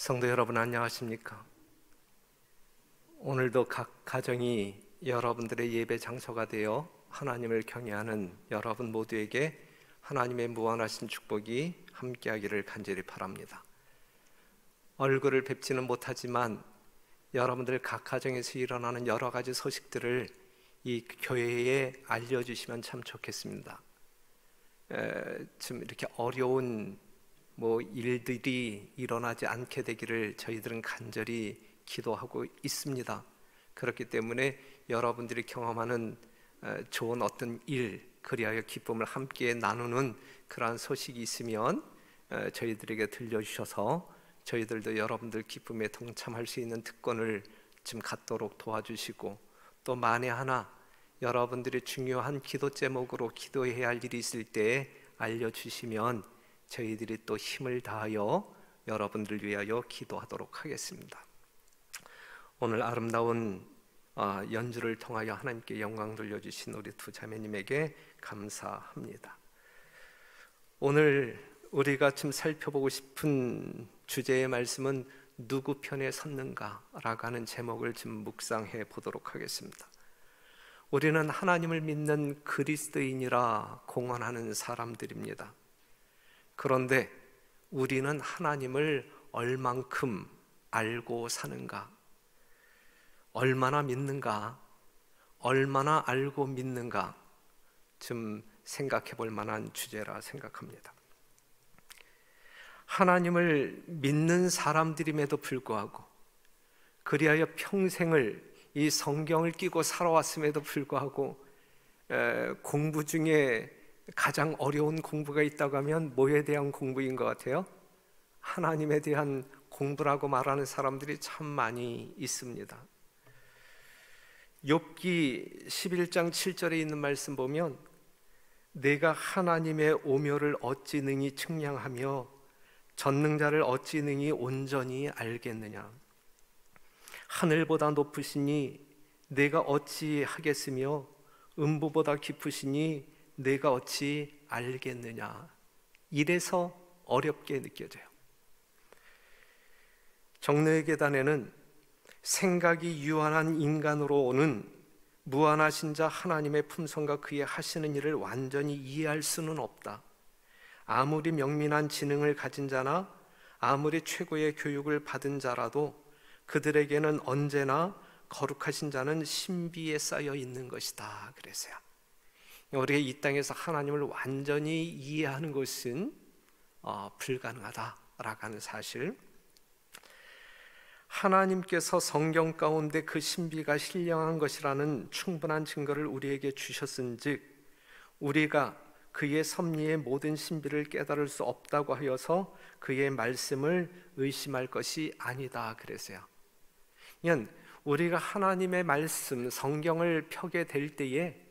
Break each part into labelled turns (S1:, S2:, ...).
S1: 성도 여러분, 안녕하십니까? 오늘도 각 가정이 여러분들의 예배 장소가 되어 하나님을 경외하는 여러분 모두에게 하나님의 무한하신 축복이 함께하기를 간절히 바랍니다. 얼굴을 뵙지는 못하지만 여러분들 각 가정에서 일어나는 여러 가지 소식들을 이 교회에 알려주시면 참 좋겠습니다. 좀 이렇게 어려운 일들이 일어나지 않게 되기를 저희들은 간절히 기도하고 있습니다. 그렇기 때문에 여러분들이 경험하는 좋은 어떤 일, 그리하여 기쁨을 함께 나누는 그러한 소식이 있으면 저희들에게 들려주셔서 저희들도 여러분들 기쁨에 동참할 수 있는 특권을 좀 갖도록 도와주시고, 또 만에 하나 여러분들이 중요한 기도 제목으로 기도해야 할 일이 있을 때 알려주시면 저희들이 또 힘을 다하여 여러분들을 위하여 기도하도록 하겠습니다. 오늘 아름다운 연주를 통하여 하나님께 영광 돌려주신 우리 두 자매님에게 감사합니다. 오늘 우리가 좀 살펴보고 싶은 주제의 말씀은 누구 편에 섰는가 라고 하는 제목을 좀 묵상해 보도록 하겠습니다. 우리는 하나님을 믿는 그리스도인이라 공언하는 사람들입니다. 그런데 우리는 하나님을 얼만큼 알고 사는가? 얼마나 믿는가? 얼마나 알고 믿는가? 좀 생각해 볼 만한 주제라 생각합니다. 하나님을 믿는 사람들임에도 불구하고, 그리하여 평생을 이 성경을 끼고 살아왔음에도 불구하고 공부 중에 가장 어려운 공부가 있다고 하면 뭐에 대한 공부인 것 같아요? 하나님에 대한 공부라고 말하는 사람들이 참 많이 있습니다. 욥기 11장 7절에 있는 말씀 보면, 내가 하나님의 오묘를 어찌 능히 측량하며 전능자를 어찌 능히 온전히 알겠느냐. 하늘보다 높으시니 내가 어찌 하겠으며 음부보다 깊으시니 내가 어찌 알겠느냐. 이래서 어렵게 느껴져요. 정례의 계단에는 생각이 유한한 인간으로 오는 무한하신 자 하나님의 품성과 그의 하시는 일을 완전히 이해할 수는 없다. 아무리 명민한 지능을 가진 자나 아무리 최고의 교육을 받은 자라도 그들에게는 언제나 거룩하신 자는 신비에 쌓여 있는 것이다. 그래서요, 우리가 이 땅에서 하나님을 완전히 이해하는 것은 불가능하다라고 하는 사실, 하나님께서 성경 가운데 그 신비가 신령한 것이라는 충분한 증거를 우리에게 주셨은즉 우리가 그의 섭리의 모든 신비를 깨달을 수 없다고 하여서 그의 말씀을 의심할 것이 아니다. 그래서요, 우리가 하나님의 말씀 성경을 펴게 될 때에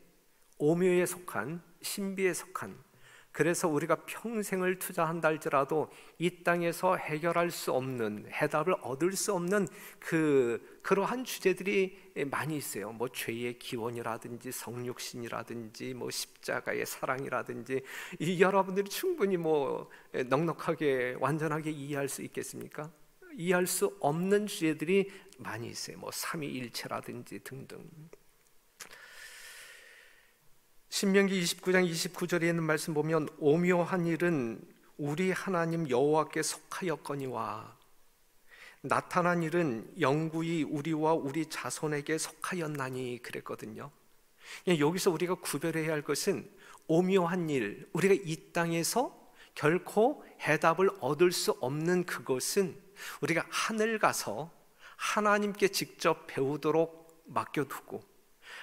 S1: 오묘에 속한, 신비에 속한, 그래서 우리가 평생을 투자한다 할지라도 이 땅에서 해결할 수 없는, 해답을 얻을 수 없는 그러한 주제들이 많이 있어요. 죄의 기원이라든지 성육신이라든지 십자가의 사랑이라든지, 이 여러분들이 충분히 넉넉하게 완전하게 이해할 수 있겠습니까? 이해할 수 없는 주제들이 많이 있어요. 삼위일체라든지 등등. 신명기 29장 29절에 있는 말씀 보면, 오묘한 일은 우리 하나님 여호와께 속하였거니와 나타난 일은 영구히 우리와 우리 자손에게 속하였나니 그랬거든요. 여기서 우리가 구별해야 할 것은 오묘한 일, 우리가 이 땅에서 결코 해답을 얻을 수 없는 그것은 우리가 하늘 가서 하나님께 직접 배우도록 맡겨두고,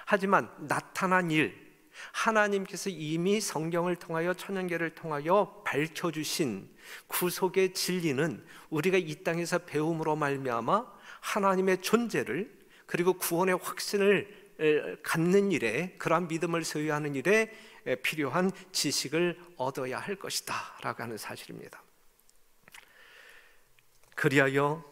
S1: 하지만 나타난 일, 하나님께서 이미 성경을 통하여 천연계를 통하여 밝혀주신 구속의 진리는 우리가 이 땅에서 배움으로 말미암아 하나님의 존재를, 그리고 구원의 확신을 갖는 일에, 그러한 믿음을 소유하는 일에 필요한 지식을 얻어야 할 것이다 라고 하는 사실입니다. 그리하여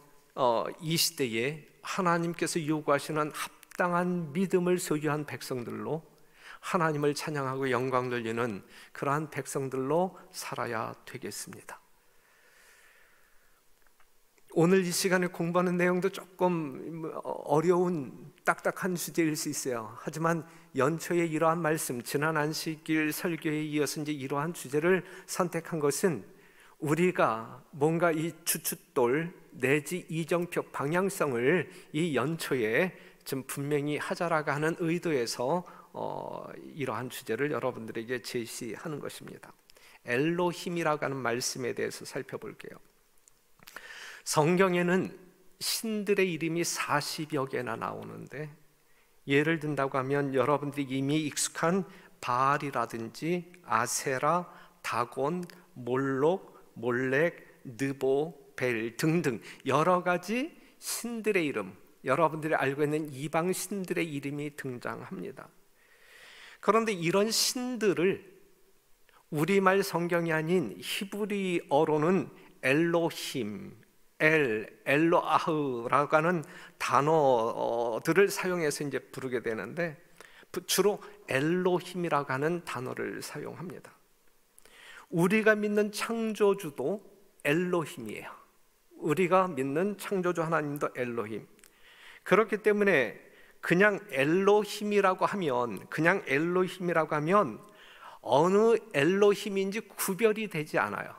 S1: 이 시대에 하나님께서 요구하시는 합당한 믿음을 소유한 백성들로 하나님을 찬양하고 영광 돌리는 그러한 백성들로 살아야 되겠습니다. 오늘 이 시간에 공부하는 내용도 조금 어려운 딱딱한 주제일 수 있어요. 하지만 연초에 이러한 말씀, 지난 안식일 설교에 이어서 이제 이러한 주제를 선택한 것은 우리가 뭔가 이 주춧돌 내지 이정표 방향성을 이 연초에 좀 분명히 하자라고 하는 의도에서 이러한 주제를 여러분들에게 제시하는 것입니다. 엘로힘이라고 하는 말씀에 대해서 살펴볼게요. 성경에는 신들의 이름이 40여 개나 나오는데, 예를 든다고 하면 여러분들이 이미 익숙한 바알이라든지 아세라, 다곤, 몰록, 몰렉, 느보, 벨 등등 여러 가지 신들의 이름, 여러분들이 알고 있는 이방 신들의 이름이 등장합니다. 그런데 이런 신들을 우리말 성경이 아닌 히브리어로는 엘로힘, 엘로아흐라고 하는 단어들을 사용해서 이제 부르게 되는데, 주로 엘로힘이라고 하는 단어를 사용합니다. 우리가 믿는 창조주도 엘로힘이에요. 우리가 믿는 창조주 하나님도 엘로힘. 그렇기 때문에 그냥 엘로힘이라고 하면 어느 엘로힘인지 구별이 되지 않아요.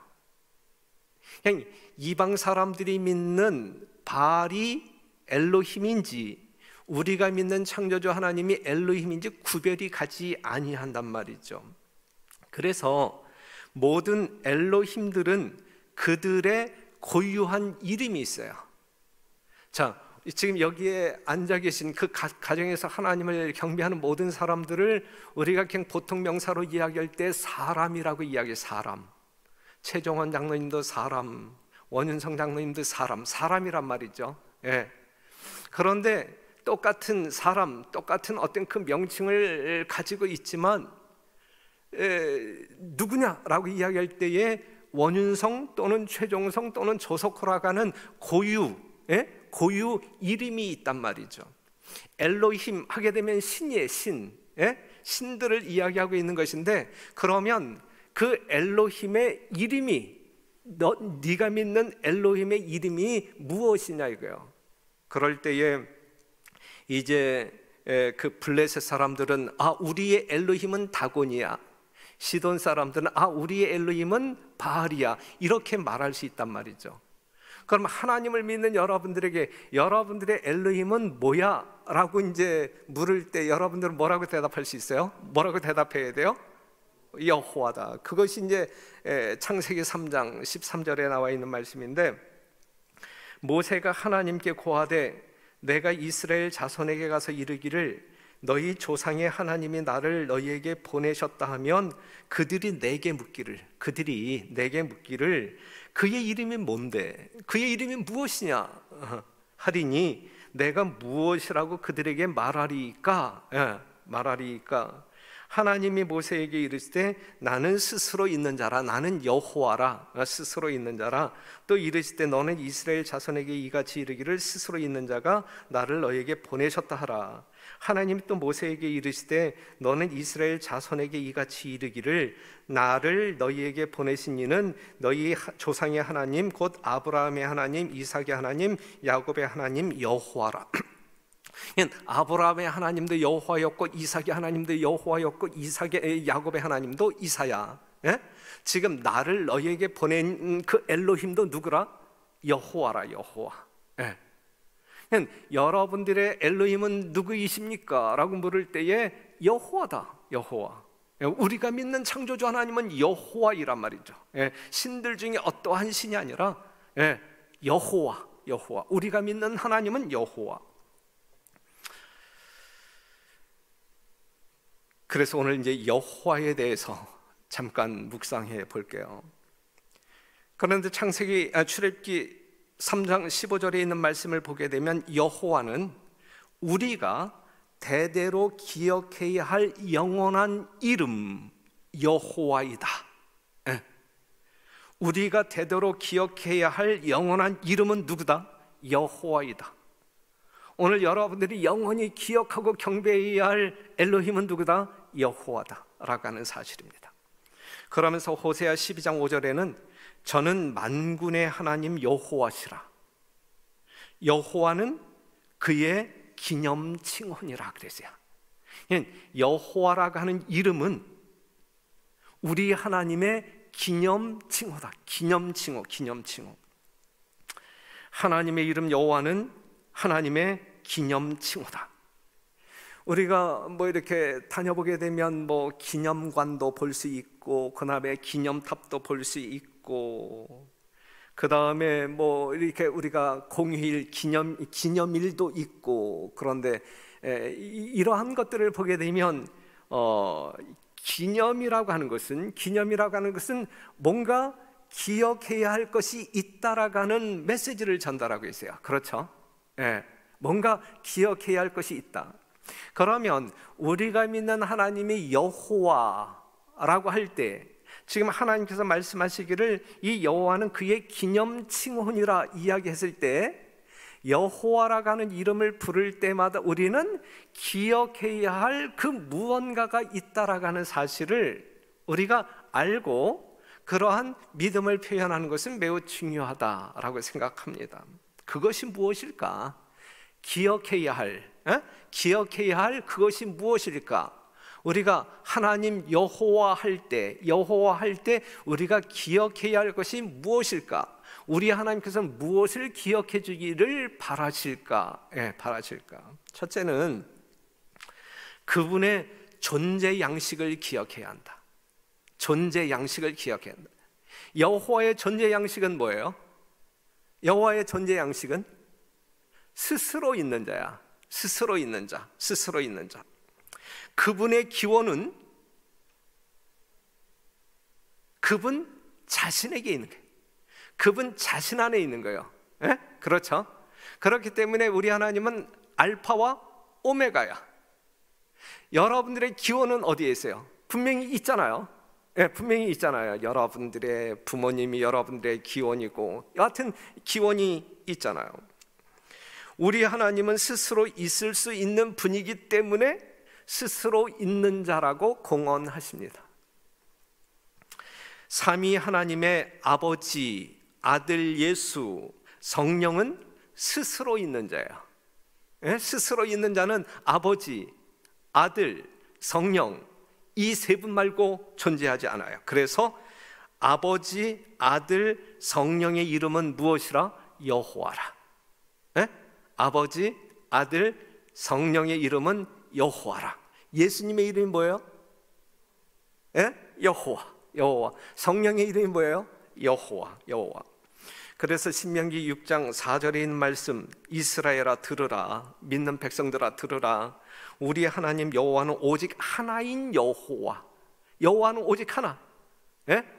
S1: 그냥 이방 사람들이 믿는 바알이 엘로힘인지 우리가 믿는 창조주 하나님이 엘로힘인지 구별이 가지 아니한단 말이죠. 그래서 모든 엘로힘들은 그들의 고유한 이름이 있어요. 자, 지금 여기에 앉아 계신 그 가정에서 하나님을 경배하는 모든 사람들을 우리가 그냥 보통 명사로 이야기할 때 사람이라고 이야기해요. 사람. 최종원 장로님도 사람, 원윤성 장로님도 사람이란 말이죠. 예. 그런데 똑같은 사람, 똑같은 어떤 그 명칭을 가지고 있지만 누구냐라고 이야기할 때에 원윤성 또는 최종성 또는 조석호라고 하는 고유 이름이 있단 말이죠. 엘로힘 하게 되면 신이에요. 신들을 이야기하고 있는 것인데, 그러면 그 엘로힘의 이름이, 네가 믿는 엘로힘의 이름이 무엇이냐 이거예요. 그럴 때에 이제 그 블레셋 사람들은 우리의 엘로힘은 다곤이야. 시돈 사람들은 우리의 엘로힘은 바알이야. 이렇게 말할 수 있단 말이죠. 그럼 하나님을 믿는 여러분들에게 여러분들의 엘로힘은 뭐야? 라고 이제 물을 때 여러분들은 뭐라고 대답할 수 있어요? 뭐라고 대답해야 돼요? 여호와다. 그것이 이제 창세기 3장 13절에 나와 있는 말씀인데, 모세가 하나님께 고하되 내가 이스라엘 자손에게 가서 이르기를 너희 조상의 하나님이 나를 너희에게 보내셨다 하면 그들이 내게 묻기를 그의 이름이 뭔데? 그의 이름이 무엇이냐? 하리니 내가 무엇이라고 그들에게 말하리까? 하나님이 모세에게 이르시되 나는 스스로 있는 자라, 나는 여호와라, 스스로 있는 자라. 또 이르시되 너는 이스라엘 자손에게 이같이 이르기를 스스로 있는 자가 나를 너에게 보내셨다 하라. 하나님이 또 모세에게 이르시되 너는 이스라엘 자손에게 이같이 이르기를 나를 너희에게 보내신 이는 너희 조상의 하나님 곧 아브라함의 하나님, 이삭의 하나님, 야곱의 하나님 여호와라. 아브라함의 하나님도 여호와였고 이삭의 하나님도 여호와였고 야곱의 하나님도 이사야. 지금 나를 너희에게 보낸 그 엘로힘도 누구라? 여호와라, 여호와. 여러분들의 엘로힘은 누구이십니까? 라고 물을 때에 여호와다, 여호와. 우리가 믿는 창조주 하나님은 여호와이란 말이죠. 신들 중에 어떠한 신이 아니라 여호와. 우리가 믿는 하나님은 여호와. 그래서 오늘 이제 여호와에 대해서 잠깐 묵상해 볼게요. 그런데 출애굽기 3장 15절에 있는 말씀을 보게 되면 여호와는 우리가 대대로 기억해야 할 영원한 이름 여호와이다. 우리가 대대로 기억해야 할 영원한 이름은 누구다? 여호와이다. 오늘 여러분들이 영원히 기억하고 경배해야 할 엘로힘은 누구다? 여호와다 라고 하는 사실입니다. 그러면서 호세아 12장 5절에는 저는 만군의 하나님 여호와시라, 여호와는 그의 기념 칭호니라 그랬어요. 여호와라고 하는 이름은 우리 하나님의 기념 칭호다. 기념 칭호, 기념 칭호. 하나님의 이름 여호와는 하나님의 기념 칭호다. 우리가 이렇게 다녀보게 되면 기념관도 볼 수 있고, 그 다음에 기념탑도 볼 수 있고, 그 다음에 이렇게 우리가 공휴일 기념일도 있고, 그런데 이러한 것들을 보게 되면 기념이라고 하는 것은 뭔가 기억해야 할 것이 있다라는 메시지를 전달하고 있어요. 그렇죠? 뭔가 기억해야 할 것이 있다. 그러면 우리가 믿는 하나님이 여호와라고 할 때, 지금 하나님께서 말씀하시기를 이 여호와는 그의 기념 칭호니라 이야기했을 때, 여호와라고 하는 이름을 부를 때마다 우리는 기억해야 할 그 무언가가 있다라고 하는 사실을 우리가 알고 그러한 믿음을 표현하는 것은 매우 중요하다라고 생각합니다. 그것이 무엇일까? 기억해야 할 그것이 무엇일까? 우리가 하나님 여호와 할 때 우리가 기억해야 할 것이 무엇일까? 우리 하나님께서는 무엇을 기억해 주기를 바라실까? 첫째는 그분의 존재 양식을 기억해야 한다. 존재 양식을 기억해야 한다. 여호와의 존재 양식은 뭐예요? 여호와의 존재 양식은 스스로 있는 자야. 스스로 있는 자. 그분의 기원은 그분 자신에게 있는 거예요. 그분 자신 안에 있는 거예요. 그렇죠? 그렇기 때문에 우리 하나님은 알파와 오메가야. 여러분들의 기원은 어디에 있어요? 분명히 있잖아요. 분명히 있잖아요. 여러분들의 부모님이 여러분들의 기원이고, 여하튼 기원이 있잖아요. 우리 하나님은 스스로 있을 수 있는 분이기 때문에 스스로 있는 자라고 공언하십니다. 삼위 하나님의 아버지, 아들 예수, 성령은 스스로 있는 자예요. 스스로 있는 자는 아버지, 아들, 성령, 이 세 분 말고 존재하지 않아요. 그래서 아버지, 아들, 성령의 이름은 무엇이라? 여호와라. 아버지, 아들, 성령의 이름은 여호와라. 예수님의 이름이 뭐예요? 여호와. 성령의 이름이 뭐예요? 여호와. 그래서 신명기 6장 4절에 있는 말씀, 이스라엘아 들으라, 믿는 백성들아 들으라, 우리 하나님 여호와는 오직 하나인 여호와. 여호와는 오직 하나.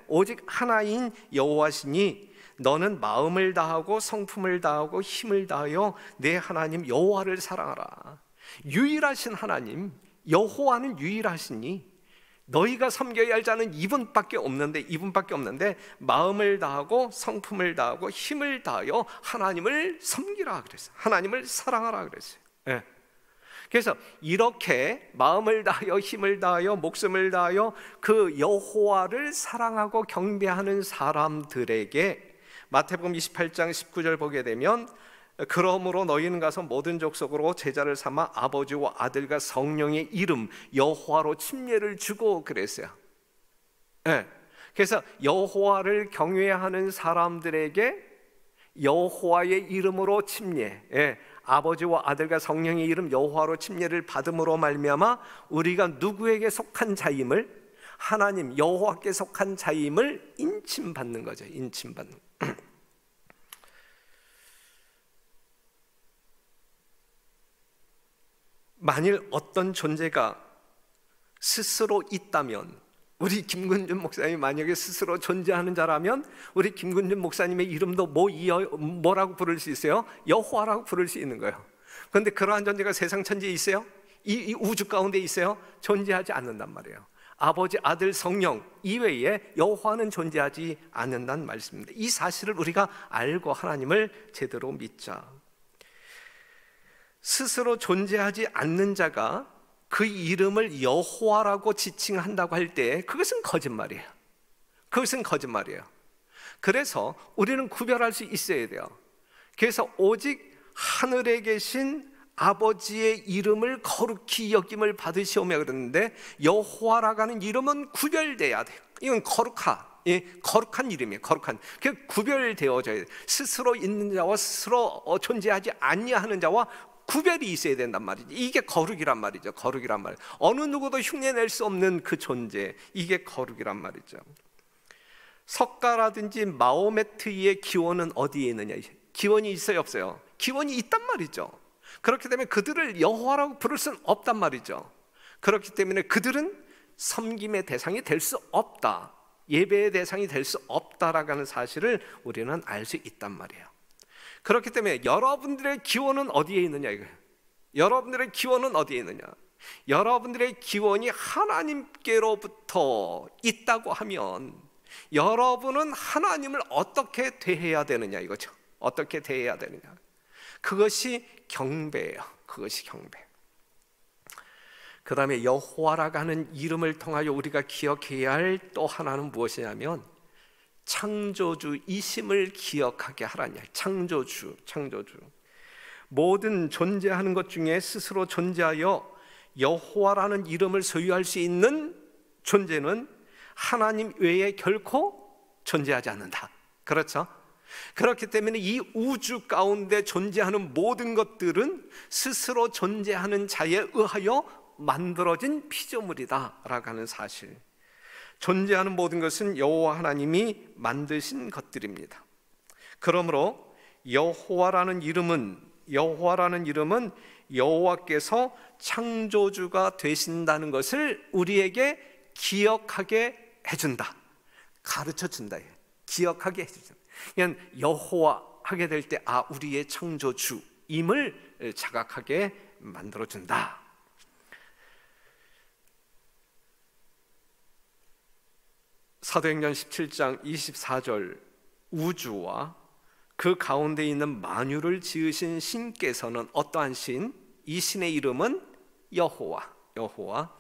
S1: 오직 하나인 여호와시니 너는 마음을 다하고 성품을 다하고 힘을 다하여 내 하나님 여호와를 사랑하라. 유일하신 하나님 여호와는 유일하시니 너희가 섬겨야 할 자는 이분밖에 없는데 마음을 다하고 성품을 다하고 힘을 다하여 하나님을 섬기라 그랬어요. 하나님을 사랑하라 그랬어요. 그래서 이렇게 마음을 다하여 힘을 다하여 목숨을 다하여 그 여호와를 사랑하고 경배하는 사람들에게 마태복음 28장 19절 보게 되면, 그러므로 너희는 가서 모든 족속으로 제자를 삼아 아버지와 아들과 성령의 이름 여호와로 침례를 주고 그랬어요. 그래서 여호와를 경외하는 사람들에게 여호와의 이름으로 침례, 아버지와 아들과 성령의 이름 여호와로 침례를 받음으로 말미암아 우리가 누구에게 속한 자임을, 하나님 여호와께 속한 자임을 인침받는 거죠. 인침받는. 만일 어떤 존재가 스스로 있다면, 우리 김근준 목사님이 만약에 스스로 존재하는 자라면 우리 김근준 목사님의 이름도 뭐라고 부를 수 있어요? 여호와라고 부를 수 있는 거예요. 그런데 그러한 존재가 세상 천지에 있어요? 이 우주 가운데 있어요? 존재하지 않는단 말이에요. 아버지, 아들, 성령 이외에 여호와는 존재하지 않는다는 말씀입니다. 이 사실을 우리가 알고 하나님을 제대로 믿자. 스스로 존재하지 않는 자가 그 이름을 여호와라고 지칭한다고 할 때 그것은 거짓말이에요. 그래서 우리는 구별할 수 있어야 돼요. 그래서 오직 하늘에 계신 아버지의 이름을 거룩히 여김을 받으시오며 그러는데, 여호와라고 하는 이름은 구별돼야 돼요. 이건 거룩한 이름이에요. 거룩한. 그 구별되어져야 돼요. 스스로 있는 자와 스스로 존재하지 아니하는 자와 구별이 있어야 된단 말이죠. 이게 거룩이란 말이죠. 거룩이란 말. 어느 누구도 흉내낼 수 없는 그 존재, 이게 거룩이란 말이죠. 석가라든지 마호메트의 기원은 어디에 있느냐? 기원이 있어요, 없어요? 기원이 있단 말이죠. 그렇기 때문에 그들을 여호와라고 부를 수는 없단 말이죠. 그렇기 때문에 그들은 섬김의 대상이 될 수 없다, 예배의 대상이 될 수 없다라고 하는 사실을 우리는 알 수 있단 말이에요. 그렇기 때문에 여러분들의 기원은 어디에 있느냐 이거예요. 여러분들의 기원은 어디에 있느냐? 여러분들의 기원이 하나님께로부터 있다고 하면 여러분은 하나님을 어떻게 대해야 되느냐 이거죠. 어떻게 대해야 되느냐. 그것이 경배예요. 그것이 경배. 그 다음에 여호와라고 하는 이름을 통하여 우리가 기억해야 할 또 하나는 무엇이냐면 창조주이심을 기억하게 하라냐. 창조주. 모든 존재하는 것 중에 스스로 존재하여 여호와라는 이름을 소유할 수 있는 존재는 하나님 외에 결코 존재하지 않는다. 그렇죠? 그렇기 때문에 이 우주 가운데 존재하는 모든 것들은 스스로 존재하는 자에 의하여 만들어진 피조물이다 라고 하는 사실. 존재하는 모든 것은 여호와 하나님이 만드신 것들입니다. 그러므로 여호와라는 이름은 여호와께서 창조주가 되신다는 것을 우리에게 기억하게 해준다, 가르쳐준다, 기억하게 해준다. 그냥 여호와 하게 될 때 우리의 창조주임을 자각하게 만들어준다. 사도행전 17장 24절, 우주와 그 가운데 있는 만유를 지으신 신께서는 어떠한 신? 이 신의 이름은 여호와.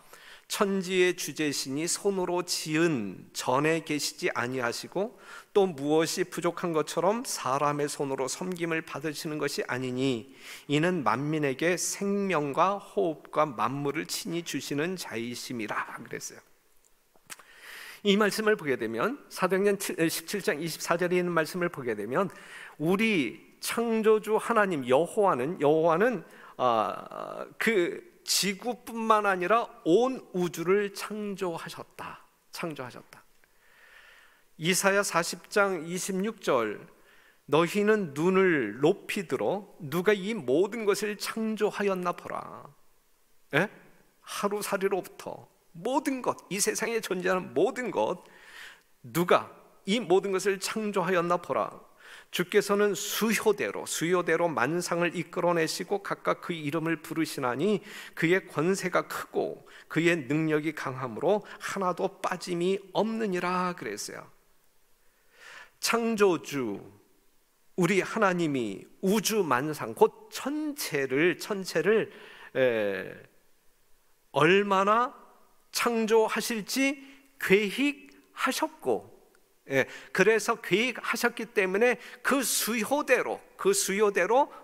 S1: 천지의 주제신이 손으로 지은 전에 계시지 아니하시고 또 무엇이 부족한 것처럼 사람의 손으로 섬김을 받으시는 것이 아니니 이는 만민에게 생명과 호흡과 만물을 친히 주시는 자이심이라 그랬어요. 이 말씀을 보게 되면 사도행전 17장 24절에 있는 말씀을 보게 되면 우리 창조주 하나님 여호와는 그 지구뿐만 아니라 온 우주를 창조하셨다. 이사야 40장 26절, 너희는 눈을 높이 들어 누가 이 모든 것을 창조하였나 보라. 하루살이로부터 모든 것, 이 세상에 존재하는 모든 것, 누가 이 모든 것을 창조하였나 보라. 주께서는 수효대로 만상을 이끌어내시고 각각 그 이름을 부르시나니 그의 권세가 크고 그의 능력이 강함으로 하나도 빠짐이 없느니라 그랬어요. 창조주 우리 하나님이 우주 만상 곧 천체를 얼마나 창조하실지 계획하셨고, 그래서 계획하셨기 때문에 그 수효대로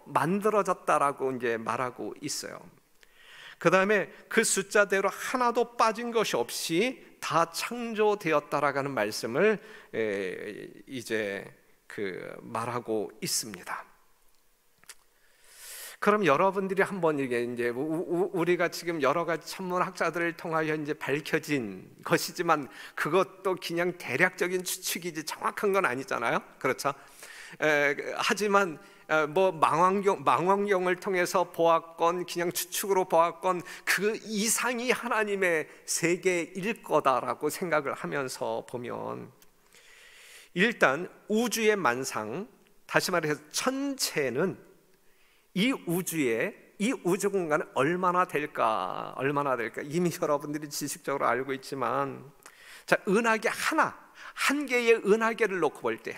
S1: 만들어졌다라고 이제 말하고 있어요. 그 다음에 그 숫자대로 하나도 빠진 것이 없이 다 창조되었다라고 하는 말씀을 이제 말하고 있습니다. 그럼 여러분들이 한번 이게 이제 우리가 지금 여러 가지 천문학자들을 통하여 이제 밝혀진 것이지만 그것도 그냥 대략적인 추측이지 정확한 건 아니잖아요. 그렇죠? 하지만 뭐 망원경을 통해서 보았건 그냥 추측으로 보았건 그 이상이 하나님의 세계일 거다라고 생각을 하면서 보면, 일단 우주의 만상, 다시 말해서 천체는 이 우주 공간은 얼마나 될까? 이미 여러분들이 지식적으로 알고 있지만, 자, 은하계 한 개의 은하계를 놓고 볼 때에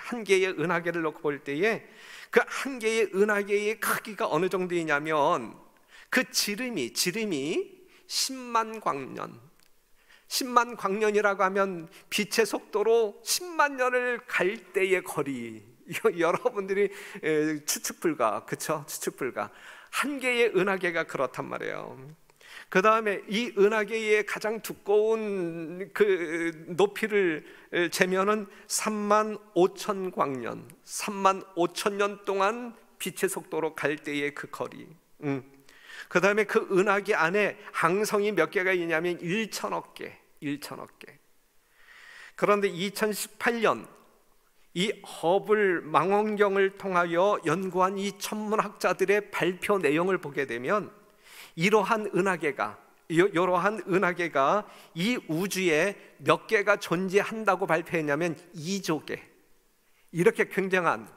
S1: 그 한 개의 은하계의 크기가 어느 정도이냐면 그 지름이 10만 광년이라고 하면 빛의 속도로 10만 년을 갈 때의 거리, 여러분들이 추측 불가, 그쵸? 추측 불가. 한 개의 은하계가 그렇단 말이에요. 그 다음에 이 은하계의 가장 두꺼운 그 높이를 재면은 35,000광년, 35,000년 동안 빛의 속도로 갈 때의 그 거리. 그 다음에 그 은하계 안에 항성이 몇 개가 있냐면 1천억 개, 1천억 개. 그런데 2018년 이 허블 망원경을 통하여 연구한 이 천문학자들의 발표 내용을 보게 되면 이러한 은하계가 이 우주에 몇 개가 존재한다고 발표했냐면 2조 개. 이렇게 굉장한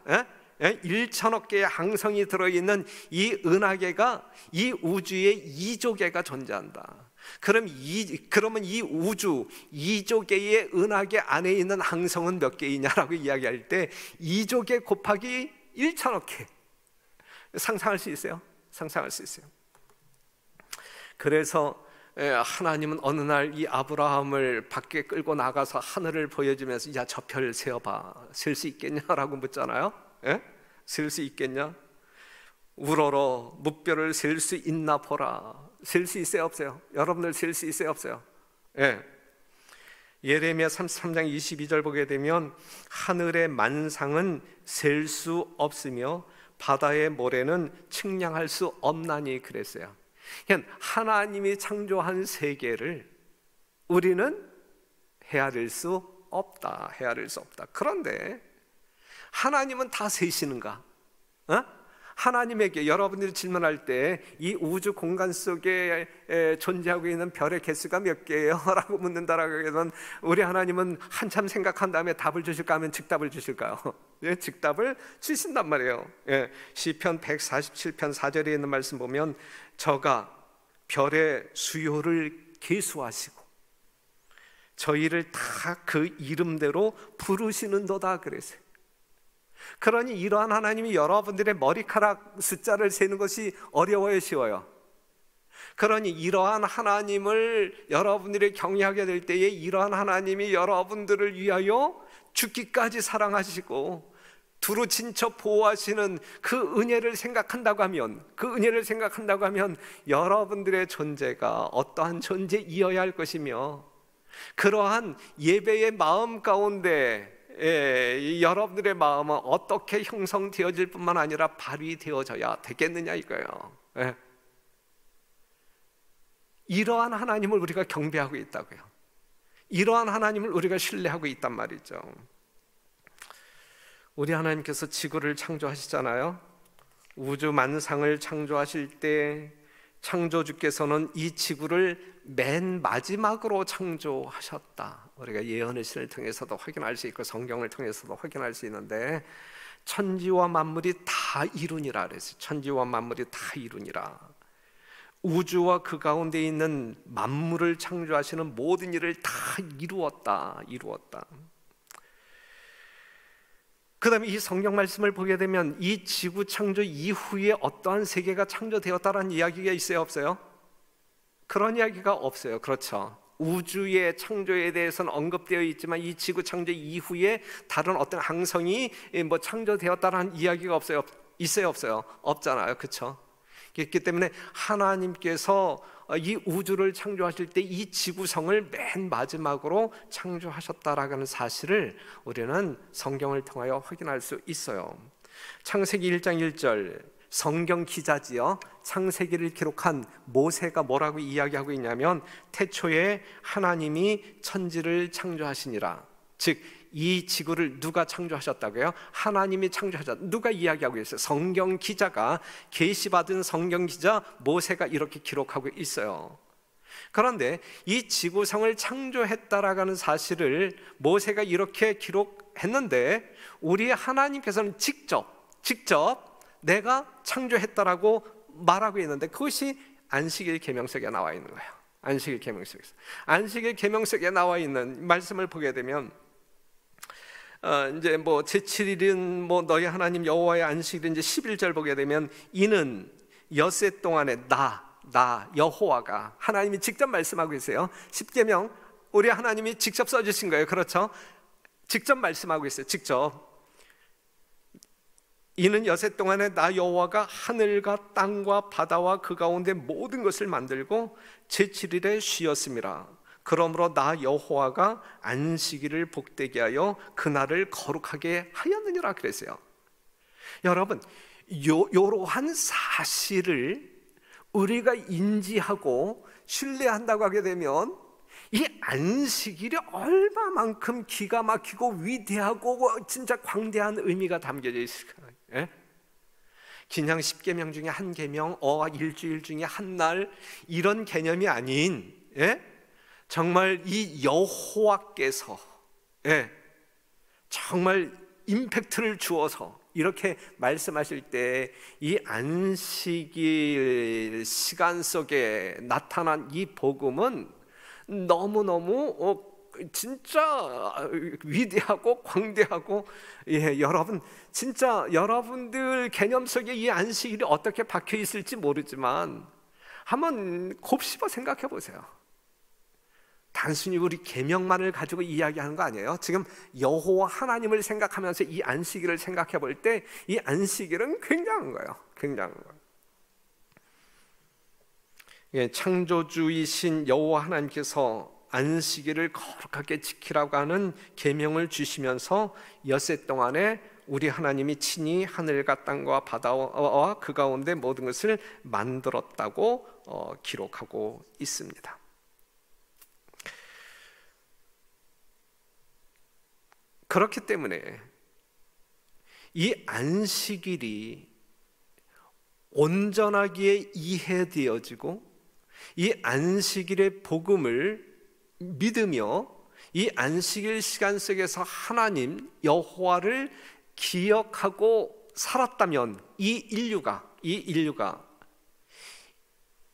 S1: 1천억 개의 항성이 들어있는 이 은하계가 이 우주에 2조 개가 존재한다. 그러면 이 우주 2조 개의 은하계 안에 있는 항성은 몇 개이냐라고 이야기할 때 2조 개 곱하기 1천억 개. 상상할 수 있어요? 상상할 수 있어요. 그래서 하나님은 어느 날 이 아브라함을 밖에 끌고 나가서 하늘을 보여주면서 야, 저 별 세어봐. 셀 수 있겠냐라고 묻잖아요. 셀 수 있겠냐? 우러러 무뼈를 셀 수 있나 보라. 셀 수 있어요, 없어요? 여러분들 셀 수 있어요, 없어요? 예레미야 33장 22절 보게 되면 하늘의 만상은 셀 수 없으며 바다의 모래는 측량할 수 없나니 그랬어요. 그러니까 하나님이 창조한 세계를 우리는 헤아릴 수 없다. 헤아릴 수 없다. 그런데 하나님은 다 세시는가? 하나님에게 여러분들이 질문할 때 이 우주 공간 속에 존재하고 있는 별의 개수가 몇 개예요? 라고 묻는다라고 하면 우리 하나님은 한참 생각한 다음에 답을 주실까 하면 즉답을 주실까요? 즉답을 주신단 말이에요. 시편 147편 4절에 있는 말씀 보면 저가 별의 수요를 계수하시고 저희를 다 그 이름대로 부르시는도다 그랬어요. 그러니 이러한 하나님이 여러분들의 머리카락 숫자를 세는 것이 어려워요, 쉬워요? 그러니 이러한 하나님을 여러분들이 경외하게 될 때에 이러한 하나님이 여러분들을 위하여 죽기까지 사랑하시고 두루 친척 보호하시는 그 은혜를 생각한다고 하면 여러분들의 존재가 어떠한 존재이어야 할 것이며 그러한 예배의 마음 가운데 여러분들의 마음은 어떻게 형성되어질 뿐만 아니라 발휘되어져야 되겠느냐 이거예요. 이러한 하나님을 우리가 경배하고 있다고요. 이러한 하나님을 우리가 신뢰하고 있단 말이죠. 우리 하나님께서 지구를 창조하시잖아요. 우주 만상을 창조하실 때 창조주께서는 이 지구를 맨 마지막으로 창조하셨다. 우리가 예언의 신을 통해서도 확인할 수 있고 성경을 통해서도 확인할 수 있는데 천지와 만물이 다 이루니라 그랬어요. 천지와 만물이 다 이루니라. 우주와 그 가운데 있는 만물을 창조하시는 모든 일을 다 이루었다. 그 다음에 이 성경 말씀을 보게 되면 이 지구 창조 이후에 어떠한 세계가 창조되었다라는 이야기가 있어요, 없어요? 그런 이야기가 없어요. 그렇죠. 우주의 창조에 대해서는 언급되어 있지만 이 지구 창조 이후에 다른 어떤 항성이 창조되었다라는 이야기가 없어요. 있어요, 없어요? 없잖아요. 그렇죠? 그렇기 때문에 하나님께서 이 우주를 창조하실 때 이 지구성을 맨 마지막으로 창조하셨다라는 사실을 우리는 성경을 통하여 확인할 수 있어요. 창세기 1장 1절 성경 기자지요. 창세기를 기록한 모세가 뭐라고 이야기하고 있냐면 태초에 하나님이 천지를 창조하시니라. 즉 이 지구를 누가 창조하셨다고요? 하나님이 창조하셨다. 누가 이야기하고 있어요? 성경 기자가, 계시받은 성경 기자 모세가 이렇게 기록하고 있어요. 그런데 이 지구성을 창조했다라는 사실을 모세가 이렇게 기록했는데 우리 하나님께서는 직접 내가 창조했다라고 말하고 있는데 그것이 안식일 계명석에 나와 있는 거예요. 안식일 계명석에 나와 있는 말씀을 보게 되면 이제 제7일은 너희 하나님 여호와의 안식일 이제 11절 보게 되면 이는 엿새 동안에 나 여호와가 하나님이 직접 말씀하고 있어요. 십계명 우리 하나님이 직접 써주신 거예요. 그렇죠? 직접 말씀하고 있어요. 직접 이는 여세 동안에 나 여호와가 하늘과 땅과 바다와 그 가운데 모든 것을 만들고 제7일에 쉬었음이라. 그러므로 나 여호와가 안식일을 복되게 하여 그날을 거룩하게 하였느니라 그랬어요. 여러분, 이러한 사실을 우리가 인지하고 신뢰한다고 하게 되면 이 안식일이 얼마만큼 기가 막히고 위대하고 진짜 광대한 의미가 담겨져 있을까요? 예? 그냥 10계명 중에 한 계명, 일주일 중에 한 날, 이런 개념이 아닌, 예? 정말 이 여호와께서, 예, 정말 임팩트를 주어서 이렇게 말씀하실 때 이 안식일 시간 속에 나타난 이 복음은 너무너무 진짜 위대하고 광대하고, 예, 여러분 진짜 여러분들 개념 속에 이 안식일이 어떻게 박혀 있을지 모르지만 한번 곱씹어 생각해 보세요. 단순히 우리 계명만을 가지고 이야기하는 거 아니에요. 지금 여호와 하나님을 생각하면서 이 안식일을 생각해 볼 때 이 안식일은 굉장한 거예요. 굉장한 거예요. 예, 창조주이신 여호와 하나님께서 안식일을 거룩하게 지키라고 하는 계명을 주시면서 엿새 동안에 우리 하나님이 친히 하늘과 땅과 바다와 그 가운데 모든 것을 만들었다고 기록하고 있습니다. 그렇기 때문에 이 안식일이 온전하게 이해되어지고 이 안식일의 복음을 믿으며 이 안식일 시간 속에서 하나님 여호와를 기억하고 살았다면 이 인류가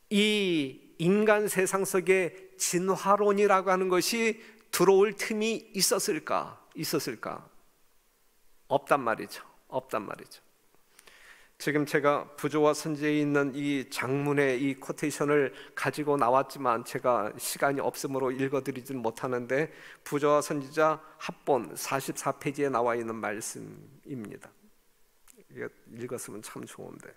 S1: 이 인간 세상 속에 진화론이라고 하는 것이 들어올 틈이 있었을까? 없단 말이죠. 지금 제가 부조와 선지에 있는 이 장문의 이 코테이션을 가지고 나왔지만 제가 시간이 없으므로 읽어드리지는 못하는데 부조와 선지자 합본 44페이지에 나와 있는 말씀입니다. 이거 읽었으면 참 좋은데.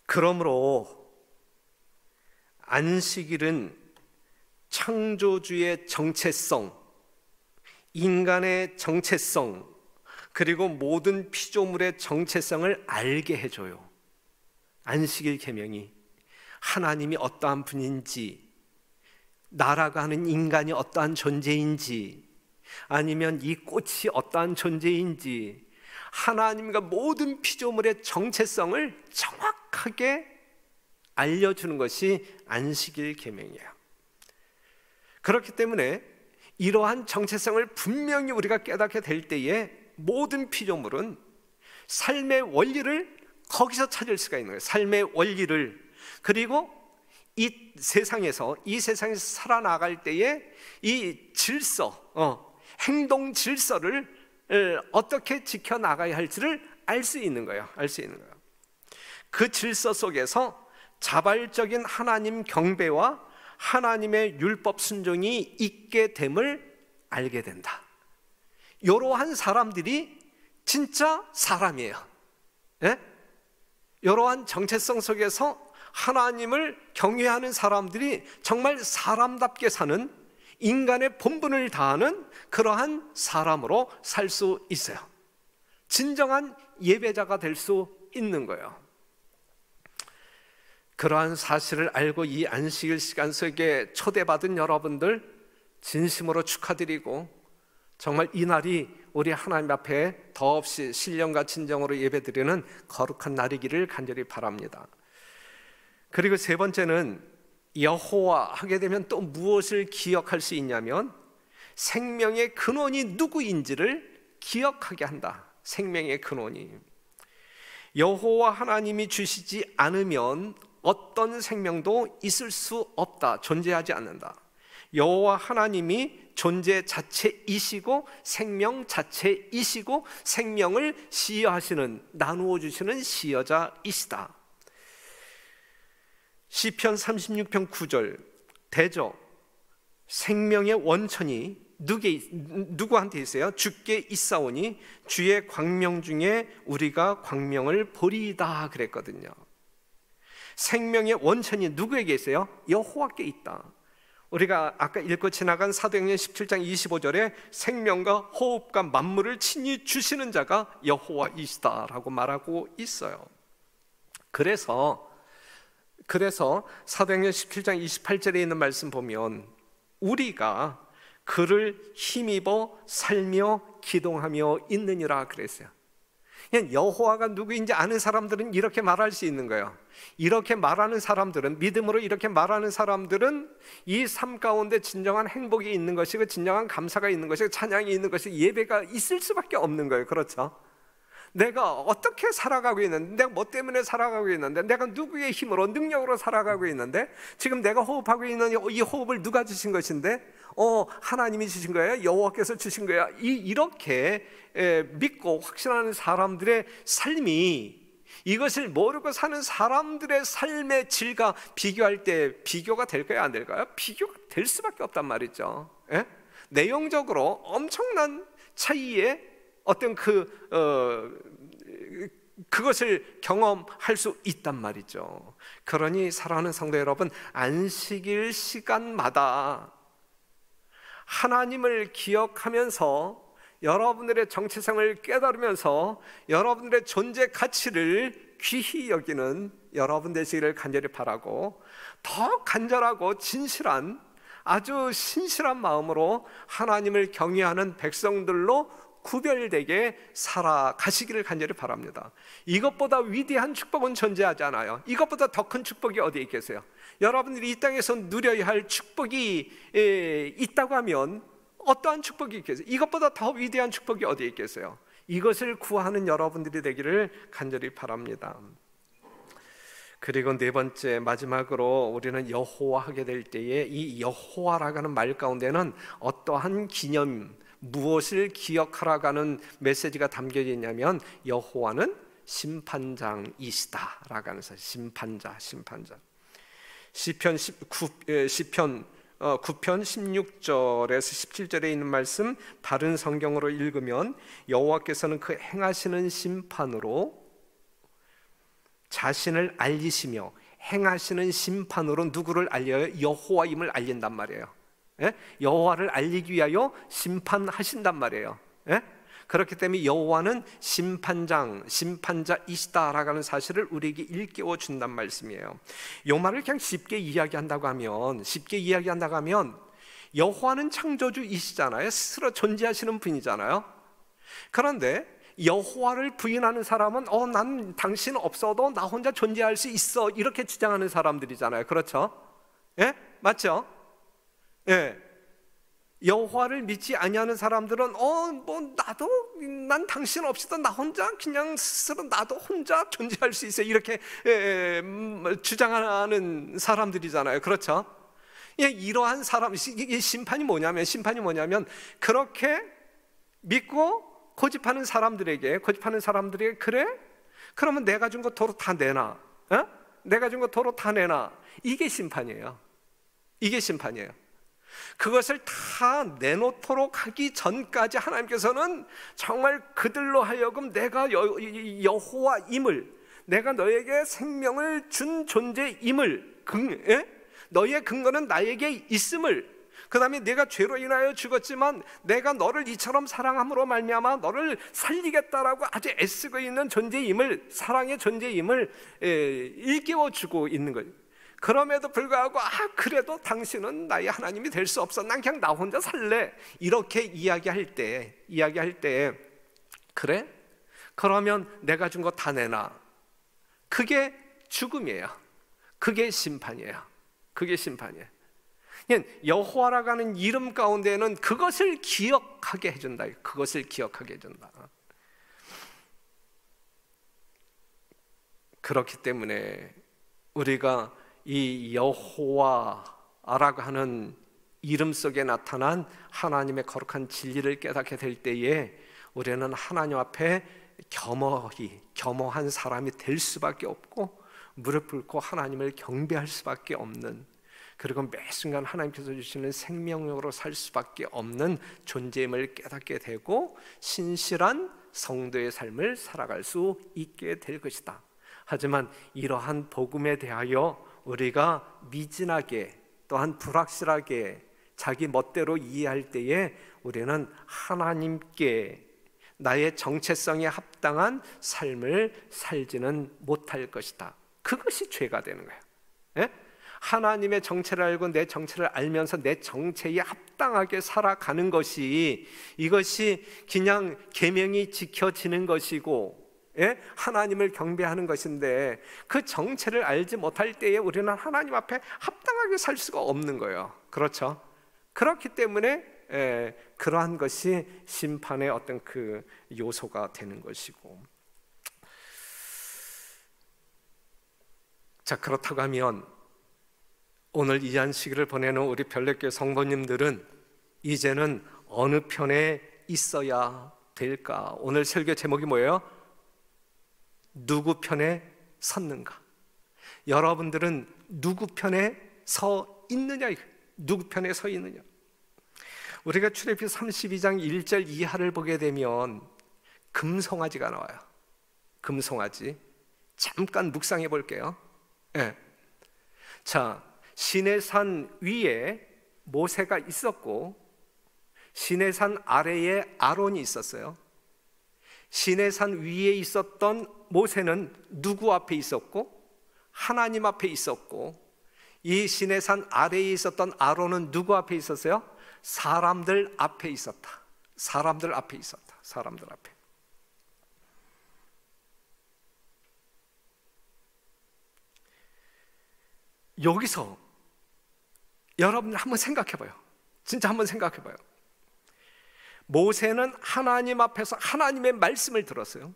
S1: 그러므로 안식일은 창조주의 정체성, 인간의 정체성, 그리고 모든 피조물의 정체성을 알게 해줘요. 안식일 계명이 하나님이 어떠한 분인지, 나라고 하는 인간이 어떠한 존재인지, 아니면 이 꽃이 어떠한 존재인지, 하나님과 모든 피조물의 정체성을 정확하게 알려주는 것이 안식일 계명이에요. 그렇기 때문에 이러한 정체성을 분명히 우리가 깨닫게 될 때에 모든 피조물은 삶의 원리를 거기서 찾을 수가 있는 거예요. 삶의 원리를. 그리고 이 세상에서 살아나갈 때에 이 질서, 행동 질서를 어떻게 지켜나가야 할지를 알 수 있는 거예요. 그 질서 속에서 자발적인 하나님 경배와 하나님의 율법 순종이 있게 됨을 알게 된다. 이러한 사람들이 진짜 사람이에요. 예? 이러한 정체성 속에서 하나님을 경외하는 사람들이 정말 사람답게 사는, 인간의 본분을 다하는 그러한 사람으로 살 수 있어요. 진정한 예배자가 될 수 있는 거예요. 그러한 사실을 알고 이 안식일 시간 속에 초대받은 여러분들 진심으로 축하드리고, 정말 이 날이 우리 하나님 앞에 더없이 신령과 진정으로 예배드리는 거룩한 날이기를 간절히 바랍니다. 그리고 세 번째는 여호와 하게 되면 또 무엇을 기억할 수 있냐면 생명의 근원이 누구인지를 기억하게 한다. 생명의 근원이 여호와 하나님이 주시지 않으면 어떤 생명도 있을 수 없다. 존재하지 않는다. 여호와 하나님이 존재 자체이시고 생명 자체이시고 생명을 시여하시는, 나누어 주시는 시여자이시다. 시편 36편 9절 대저 생명의 원천이 누구한테 있어요? 주께 있사오니 주의 광명 중에 우리가 광명을 보리이다 그랬거든요. 생명의 원천이 누구에게 있어요? 여호와께 있다. 우리가 아까 읽고 지나간 사도행전 17장 25절에 생명과 호흡과 만물을 친히 주시는 자가 여호와이시다라고 말하고 있어요. 그래서 사도행전 17장 28절에 있는 말씀 보면 우리가 그를 힘입어 살며 기동하며 있느니라 그랬어요. 그냥 여호와가 누구인지 아는 사람들은 이렇게 말할 수 있는 거예요. 이렇게 말하는 사람들은, 믿음으로 이렇게 말하는 사람들은 이 삶 가운데 진정한 행복이 있는 것이고 진정한 감사가 있는 것이고 찬양이 있는 것이 예배가 있을 수밖에 없는 거예요. 그렇죠? 내가 어떻게 살아가고 있는데, 내가 뭐 때문에 살아가고 있는데, 내가 누구의 힘으로 능력으로 살아가고 있는데, 지금 내가 호흡하고 있는 이 호흡을 누가 주신 것인데, 하나님이 주신 거예요? 여호와께서 주신 거야? 이렇게 믿고 확신하는 사람들의 삶이, 이것을 모르고 사는 사람들의 삶의 질과 비교할 때 비교가 될까요? 안 될까요? 비교가 될 수밖에 없단 말이죠. 예? 내용적으로 엄청난 차이의 어떤 그것을 경험할 수 있단 말이죠. 그러니 사랑하는 성도 여러분, 안식일 시간마다 하나님을 기억하면서 여러분들의 정체성을 깨달으면서 여러분들의 존재 가치를 귀히 여기는 여러분 되시기를 간절히 바라고, 더 간절하고 진실한, 아주 신실한 마음으로 하나님을 경외하는 백성들로 구별되게 살아가시기를 간절히 바랍니다. 이것보다 위대한 축복은 존재하지 않아요. 이것보다 더 큰 축복이 어디에 있겠어요? 여러분들이 이 땅에서 누려야 할 축복이 있다고 하면 어떠한 축복이 있겠어요? 이것보다 더 위대한 축복이 어디에 있겠어요? 이것을 구하는 여러분들이 되기를 간절히 바랍니다. 그리고 네 번째, 마지막으로 우리는 여호와 하게 될 때에 이 여호와라고 하는 말 가운데는 어떠한 기념, 무엇을 기억하라고 하는 메시지가 담겨져 있냐면 여호와는 심판장이시다라고 하는 사실. 심판자. 시편 9편 16절에서 17절에 있는 말씀 다른 성경으로 읽으면 여호와께서는 그 행하시는 심판으로 자신을 알리시며, 행하시는 심판으로 누구를 알려요? 여호와임을 알린단 말이에요. 예? 여호와를 알리기 위하여 심판하신단 말이에요. 예? 그렇기 때문에 여호와는 심판자이시다라고 하는 사실을 우리에게 일깨워 준단 말씀이에요. 이 말을 그냥 쉽게 이야기한다고 하면 여호와는 창조주이시잖아요. 스스로 존재하시는 분이잖아요. 그런데 여호와를 부인하는 사람은 난 당신 없어도 나 혼자 존재할 수 있어, 이렇게 주장하는 사람들이잖아요. 그렇죠? 예? 맞죠? 예. 여호와를 믿지 아니하는 사람들은 난 당신 없이도 나 혼자 그냥 스스로 나도 혼자 존재할 수 있어요, 이렇게 주장하는 사람들이잖아요. 그렇죠? 예, 이러한 사람, 심판이 뭐냐면 그렇게 믿고 고집하는 사람들에게 그래? 그러면 내가 준 거 도로 다 내놔. 내가 준 거 도로 다 내놔. 이게 심판이에요. 그것을 다 내놓도록 하기 전까지 하나님께서는 정말 그들로 하여금 내가 여호와임을, 내가 너에게 생명을 준 존재임을, 너의 근거는 나에게 있음을, 그 다음에 내가 죄로 인하여 죽었지만 내가 너를 이처럼 사랑함으로 말미암아 너를 살리겠다라고 아주 애쓰고 있는 존재임을, 사랑의 존재임을 일깨워주고 있는 거예요. 그럼에도 불구하고 그래도 당신은 나의 하나님이 될 수 없어, 난 그냥 나 혼자 살래, 이렇게 이야기할 때 그래? 그러면 내가 준 거 다 내놔. 그게 죽음이에요. 그게 심판이에요. 그냥 여호와라고 하는 이름 가운데는 그것을 기억하게 해준다. 그렇기 때문에 우리가 이 여호와라고 하는 이름 속에 나타난 하나님의 거룩한 진리를 깨닫게 될 때에 우리는 하나님 앞에 겸허한 사람이 될 수밖에 없고, 무릎 꿇고 하나님을 경배할 수밖에 없는 그리고 매 순간 하나님께서 주시는 생명력으로 살 수밖에 없는 존재임을 깨닫게 되고 신실한 성도의 삶을 살아갈 수 있게 될 것이다. 하지만 이러한 복음에 대하여 우리가 미진하게 또한 불확실하게 자기 멋대로 이해할 때에 우리는 하나님께 나의 정체성에 합당한 삶을 살지는 못할 것이다. 그것이 죄가 되는 거예요. 예? 하나님의 정체를 알고 내 정체를 알면서 내 정체에 합당하게 살아가는 것이, 이것이 그냥 계명이 지켜지는 것이고, 예? 하나님을 경배하는 것인데, 그 정체를 알지 못할 때에 우리는 하나님 앞에 합당하게 살 수가 없는 거예요. 그렇죠? 그렇기 때문에 그러한 것이 심판의 어떤 그 요소가 되는 것이고, 자, 그렇다고 하면 오늘 이 안식일을 보내는 우리 별내교회 성도님들은 이제는 어느 편에 있어야 될까? 오늘 설교 제목이 뭐예요? 누구 편에 섰는가? 여러분들은 누구 편에 서 있느냐? 누구 편에 서 있느냐? 우리가 출애굽기 32장 1절 이하를 보게 되면 금송아지가 나와요. 금송아지. 잠깐 묵상해 볼게요. 네. 자, 시내산 위에 모세가 있었고 시내산 아래에 아론이 있었어요. 시내산 위에 있었던 모세는 누구 앞에 있었고 하나님 앞에 있었고, 이 시내산 아래에 있었던 아론은 누구 앞에 있었어요? 사람들 앞에 있었다. 사람들 앞에 있었다. 사람들 앞에. 여기서 여러분 한번 생각해 봐요. 진짜 한번 생각해 봐요. 모세는 하나님 앞에서 하나님의 말씀을 들었어요.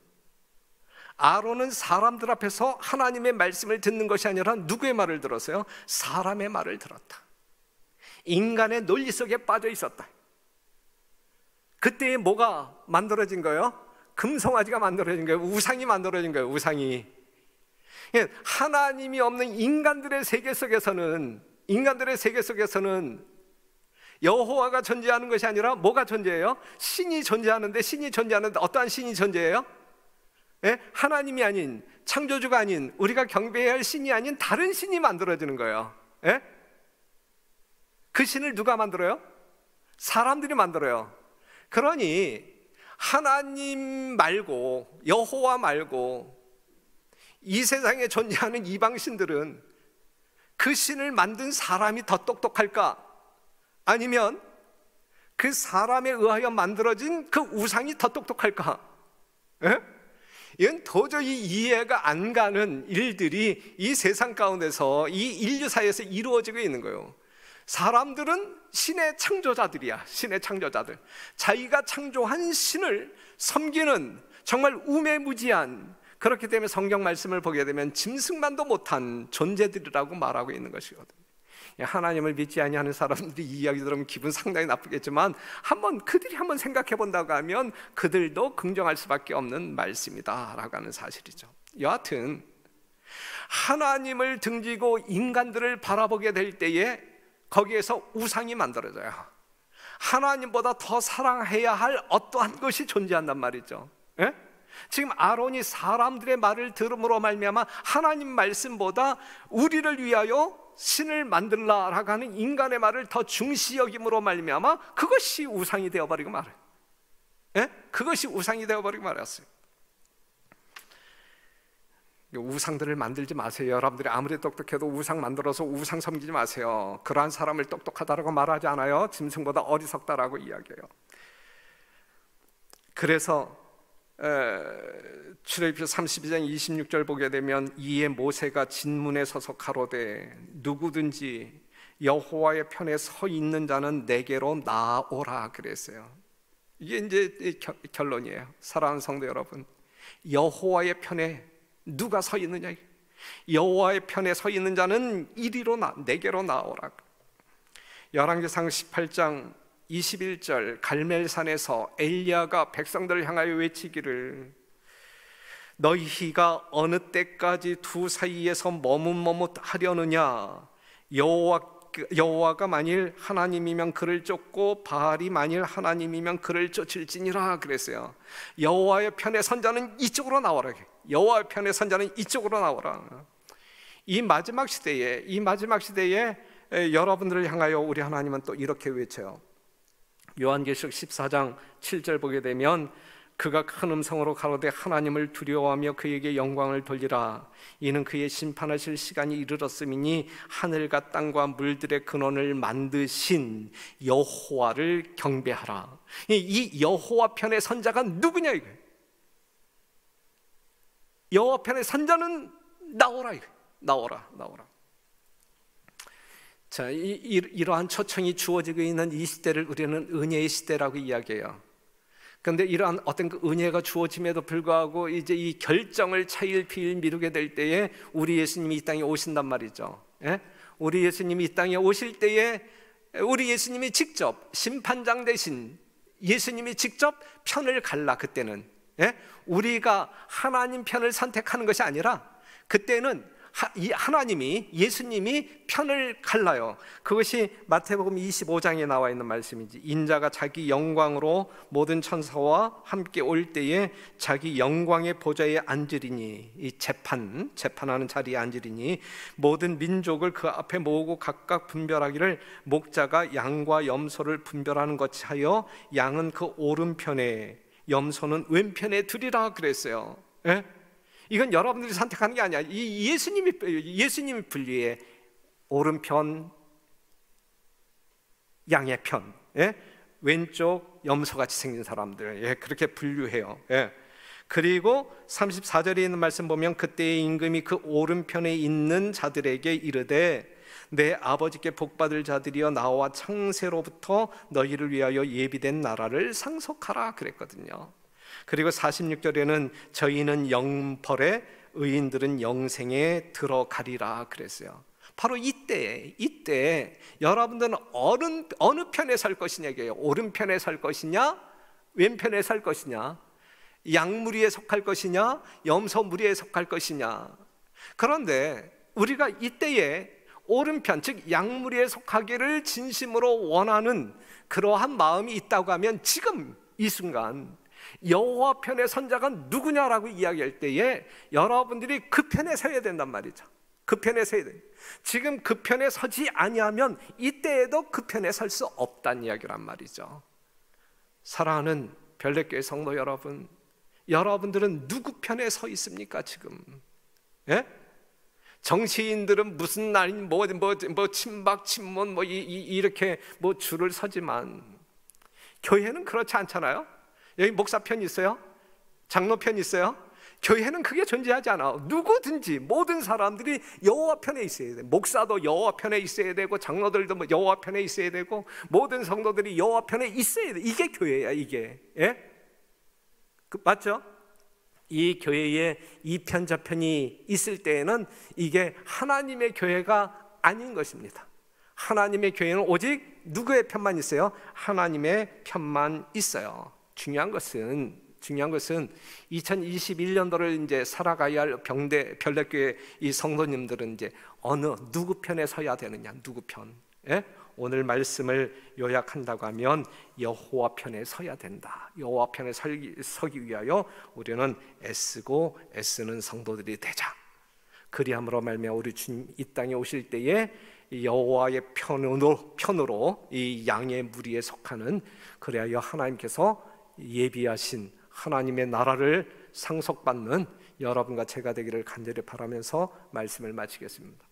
S1: 아론은 사람들 앞에서 하나님의 말씀을 듣는 것이 아니라 누구의 말을 들었어요? 사람의 말을 들었다. 인간의 논리 속에 빠져 있었다. 그때에 뭐가 만들어진 거예요? 금송아지가 만들어진 거예요. 우상이 만들어진 거예요. 우상이. 하나님이 없는 인간들의 세계 속에서는 여호와가 존재하는 것이 아니라 뭐가 존재해요? 신이 존재하는데, 신이 존재하는데 어떠한 신이 존재해요? 예? 하나님이 아닌, 창조주가 아닌, 우리가 경배해야 할 신이 아닌 다른 신이 만들어지는 거예요. 예? 그 신을 누가 만들어요? 사람들이 만들어요. 그러니 하나님 말고, 여호와 말고 이 세상에 존재하는 이방신들은 그 신을 만든 사람이 더 똑똑할까? 아니면 그 사람에 의하여 만들어진 그 우상이 더 똑똑할까? 예? 이건 도저히 이해가 안 가는 일들이 이 세상 가운데서, 이 인류 사이에서 이루어지고 있는 거예요. 사람들은 신의 창조자들이야. 신의 창조자들. 자기가 창조한 신을 섬기는 정말 우매무지한, 그렇기 때문에 성경 말씀을 보게 되면 짐승만도 못한 존재들이라고 말하고 있는 것이거든요. 하나님을 믿지 아니하는 사람들이 이 이야기 들으면 기분 상당히 나쁘겠지만 그들이 한번 생각해 본다고 하면 그들도 긍정할 수밖에 없는 말씀이다라고 하는 사실이죠. 여하튼 하나님을 등지고 인간들을 바라보게 될 때에 거기에서 우상이 만들어져요. 하나님보다 더 사랑해야 할 어떠한 것이 존재한단 말이죠. 예? 지금 아론이 사람들의 말을 들음으로 말미암아 하나님 말씀보다 우리를 위하여 신을 만들라라고 하는 인간의 말을 더 중시 여김으로 말미암아 그것이 우상이 되어버리고 말아요. 예? 그것이 우상이 되어버리고 말았어요. 우상들을 만들지 마세요. 여러분들이 아무리 똑똑해도 우상 만들어서 우상 섬기지 마세요. 그러한 사람을 똑똑하다라고 말하지 않아요. 짐승보다 어리석다라고 이야기해요. 그래서 출애굽기 32장 26절 보게 되면 이에 모세가 진문에 서서 가로되 누구든지 여호와의 편에 서 있는 자는 내게로 나오라 그랬어요. 이게 이제 결론이에요. 사랑하는 성도 여러분, 여호와의 편에 누가 서 있느냐? 여호와의 편에 서 있는 자는 이리로 내게로 나오라. 열왕기상 18장 21절 갈멜산에서 엘리야가 백성들을 향하여 외치기를 너희가 어느 때까지 두 사이에서 머뭇머뭇하려느냐? 여호와가 만일 하나님이면 그를 쫓고 바알이 만일 하나님이면 그를 쫓을지니라 그랬어요. 여호와의 편에 선 자는 이쪽으로 나오라. 여호와의 편에 선 자는 이쪽으로 나오라. 이 마지막 시대에 여러분들을 향하여 우리 하나님은 또 이렇게 외쳐요. 요한계시록 14장 7절 보게 되면 그가 큰 음성으로 가로되 하나님을 두려워하며 그에게 영광을 돌리라. 이는 그의 심판하실 시간이 이르렀음이니 하늘과 땅과 물들의 근원을 만드신 여호와를 경배하라. 이 여호와 편의 선자가 누구냐 이거예요. 여호와 편의 선자는 나오라 이거예요. 나오라. 자, 이러한 초청이 주어지고 있는 이 시대를 우리는 은혜의 시대라고 이야기해요. 그런데 이러한 어떤 그 은혜가 주어짐에도 불구하고 이제 이 결정을 차일피일 미루게 될 때에 우리 예수님이 이 땅에 오신단 말이죠. 예? 우리 예수님이 이 땅에 오실 때에 우리 예수님이 직접 심판장 대신 예수님이 직접 편을 갈라. 그때는 우리가 하나님 편을 선택하는 것이 아니라 그때는 하나님이 예수님이 편을 갈라요. 그것이 마태복음 25장에 나와 있는 말씀이지. 인자가 자기 영광으로 모든 천사와 함께 올 때에 자기 영광의 보좌에 앉으리니, 이 재판하는 자리에 앉으리니 모든 민족을 그 앞에 모으고 각각 분별하기를 목자가 양과 염소를 분별하는 것이 하여 양은 그 오른편에 염소는 왼편에 두리라 그랬어요. 이건 여러분들이 선택하는 게 아니야. 이 예수님이 분리해. 오른편 양의 편, 왼쪽 염소같이 생긴 사람들, 그렇게 분류해요. 그리고 34절에 있는 말씀 보면 그때의 임금이 그 오른편에 있는 자들에게 이르되 내 아버지께 복받을 자들이여 나와 창세로부터 너희를 위하여 예비된 나라를 상속하라 그랬거든요. 그리고 46절에는 저희는 영벌에 의인들은 영생에 들어가리라 그랬어요. 바로 이때 여러분들은 어느 편에 설 것이냐고요. 오른편에 설 것이냐, 왼편에 설 것이냐, 양무리에 속할 것이냐, 염소무리에 속할 것이냐. 그런데 우리가 이때에 오른편, 즉 양무리에 속하기를 진심으로 원하는 그러한 마음이 있다고 하면 지금 이 순간 여호와 편의 선자가 누구냐라고 이야기할 때에 여러분들이 그 편에 서야 된단 말이죠. 그 편에 서야 돼. 지금 그 편에 서지 아니하면 이때에도 그 편에 설 수 없다는 이야기란 말이죠. 사랑하는 별내교회 성도 여러분, 여러분들은 누구 편에 서 있습니까 지금? 정치인들은 무슨 날 친박 친문 이렇게 줄을 서지만 교회는 그렇지 않잖아요. 여기 목사 편 있어요? 장로 편 있어요? 교회는 그게 존재하지 않아. 누구든지 모든 사람들이 여호와 편에 있어야 돼. 목사도 여호와 편에 있어야 되고 장로들도 여호와 편에 있어야 되고 모든 성도들이 여호와 편에 있어야 돼. 이게 교회야 이게. 맞죠? 이 교회에 이 편 저편이 있을 때에는 이게 하나님의 교회가 아닌 것입니다. 하나님의 교회는 오직 누구의 편만 있어요? 하나님의 편만 있어요. 중요한 것은 2021년도를 이제 살아가야 할 별내교회 이 성도님들은 이제 누구 편에 서야 되느냐, 누구 편? 오늘 말씀을 요약한다고 하면 여호와 편에 서야 된다. 여호와 편에 서기 위하여 우리는 애쓰는 성도들이 되자. 그리함으로 말미암아 우리 주님 이 땅에 오실 때에 여호와의 편으로 이 양의 무리에 속하는, 그래야 하나님께서 예비하신 하나님의 나라를 상속받는 여러분과 제가 되기를 간절히 바라면서 말씀을 마치겠습니다.